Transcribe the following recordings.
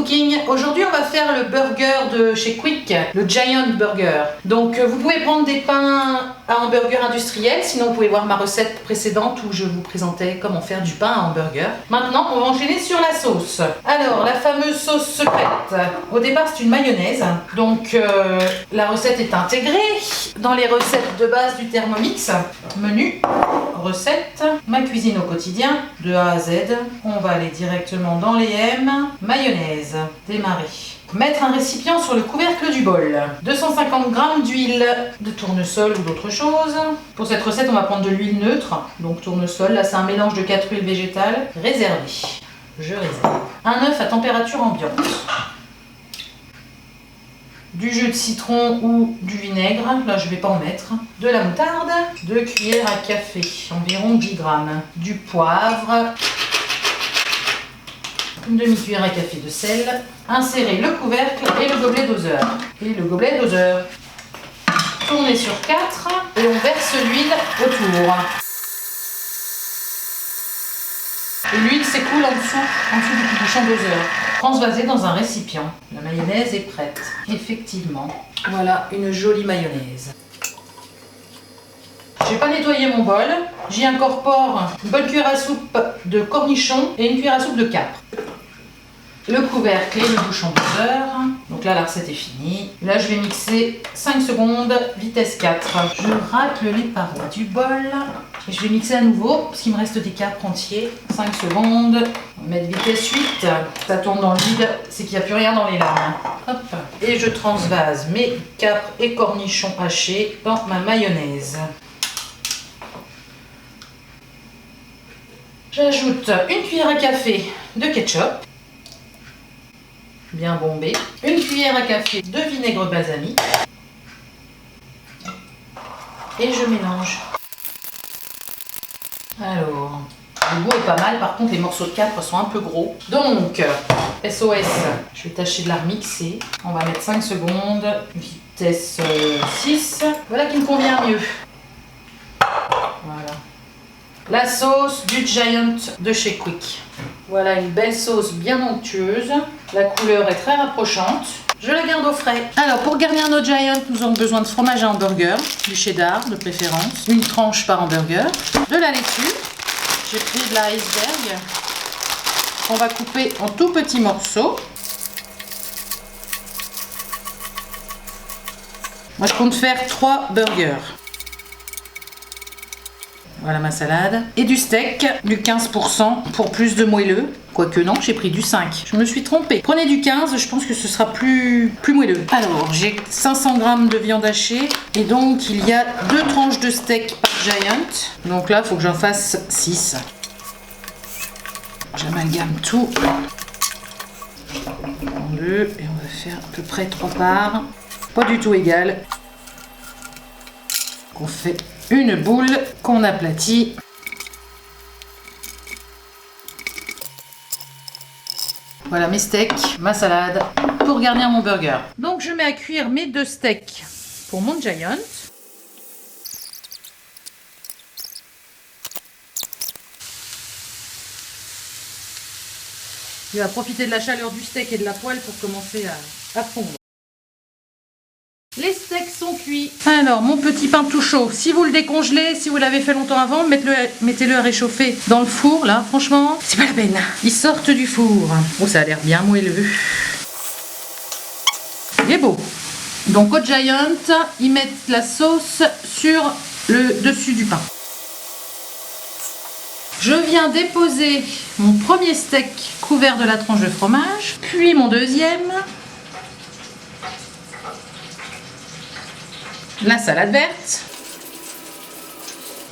Cooking. Aujourd'hui on va faire le burger de chez Quick, le Giant Burger. Donc vous pouvez prendre des pains à hamburger industriel, sinon vous pouvez voir ma recette précédente où je vous présentais comment faire du pain à hamburger. Maintenant on va enchaîner sur la sauce. Alors la fameuse sauce secrète, au départ c'est une mayonnaise, donc la recette est intégrée dans les recettes de base du Thermomix. Menu, recette, ma cuisine au quotidien, de A à Z. On va aller directement dans les M. Mayonnaise, démarrer. Mettre un récipient sur le couvercle du bol. 250 g d'huile de tournesol ou d'autre chose. Pour cette recette, on va prendre de l'huile neutre, donc tournesol. Là, c'est un mélange de 4 huiles végétales. Réservé. Je réserve. Un œuf à température ambiante. Du jus de citron ou du vinaigre, là je vais pas en mettre, de la moutarde, 2 cuillères à café, environ 10 g, du poivre, une demi-cuillère à café de sel, insérer le couvercle et le gobelet doseur. Tourner sur 4 et on verse l'huile autour. Et l'huile s'écoule en dessous du petit bouchon doseur. Transvaser dans un récipient. La mayonnaise est prête. Effectivement. Voilà une jolie mayonnaise. J'ai pas nettoyé mon bol. J'y incorpore une bonne cuillère à soupe de cornichons et une cuillère à soupe de capre. Le couvercle et le bouchon doseur. Donc là, la recette est finie. Là, je vais mixer 5 secondes, vitesse 4. Je racle les parois du bol. Et je vais mixer à nouveau, parce qu'il me reste des capres entiers. 5 secondes. On va mettre vitesse 8. Ça tourne dans le vide, c'est qu'il n'y a plus rien dans les lames. Hop. Et je transvase mes capres et cornichons hachés dans ma mayonnaise. J'ajoute une cuillère à café de ketchup. Bien bombé. Une cuillère à café de vinaigre balsamique. Et je mélange. Alors, le goût est pas mal, par contre les morceaux de capre sont un peu gros. Donc, SOS, je vais tâcher de la remixer. On va mettre 5 secondes, vitesse 6. Voilà qui me convient mieux. Voilà. La sauce du Giant de chez Quick. Voilà une belle sauce bien onctueuse. La couleur est très rapprochante. Je la garde au frais. Alors pour garnir nos Giant, nous aurons besoin de fromage à hamburger, du cheddar de préférence, une tranche par hamburger, de la laitue. J'ai pris de l'iceberg qu'on va couper en tout petits morceaux. Moi je compte faire 3 burgers. Voilà ma salade. Et du steak, du 15% pour plus de moelleux. Quoique non, j'ai pris du 5. Je me suis trompée. Prenez du 15, je pense que ce sera plus moelleux. Alors, j'ai 500 g de viande hachée. Et donc, il y a 2 tranches de steak par Giant. Donc là, il faut que j'en fasse 6. J'amalgame tout en 2. Et on va faire à peu près 3 parts. Pas du tout égales. On fait une boule qu'on aplatit. Voilà mes steaks, ma salade pour garnir mon burger. Donc je mets à cuire mes 2 steaks pour mon Giant. Il va profiter de la chaleur du steak et de la poêle pour commencer à fondre. Les steaks sont cuits. Alors, mon petit pain tout chaud, si vous le décongelez, si vous l'avez fait longtemps avant, mettez-le à réchauffer dans le four, là, franchement, c'est pas la peine. Ils sortent du four. Oh, ça a l'air bien moelleux. Il est beau. Donc, au Giant, ils mettent la sauce sur le dessus du pain. Je viens déposer mon premier steak couvert de la tranche de fromage, puis mon deuxième. La salade verte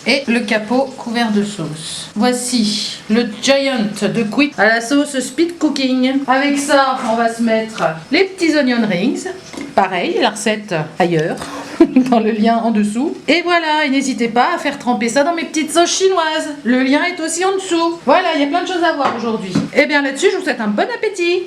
et le capot couvert de sauce. Voici le Giant de Quick à la sauce speed cooking. Avec ça, on va se mettre les petits onion rings. Pareil, la recette ailleurs, dans le lien en dessous. Et voilà, et n'hésitez pas à faire tremper ça dans mes petites sauces chinoises. Le lien est aussi en dessous. Voilà, il y a plein de choses à voir aujourd'hui. Et bien là-dessus, je vous souhaite un bon appétit.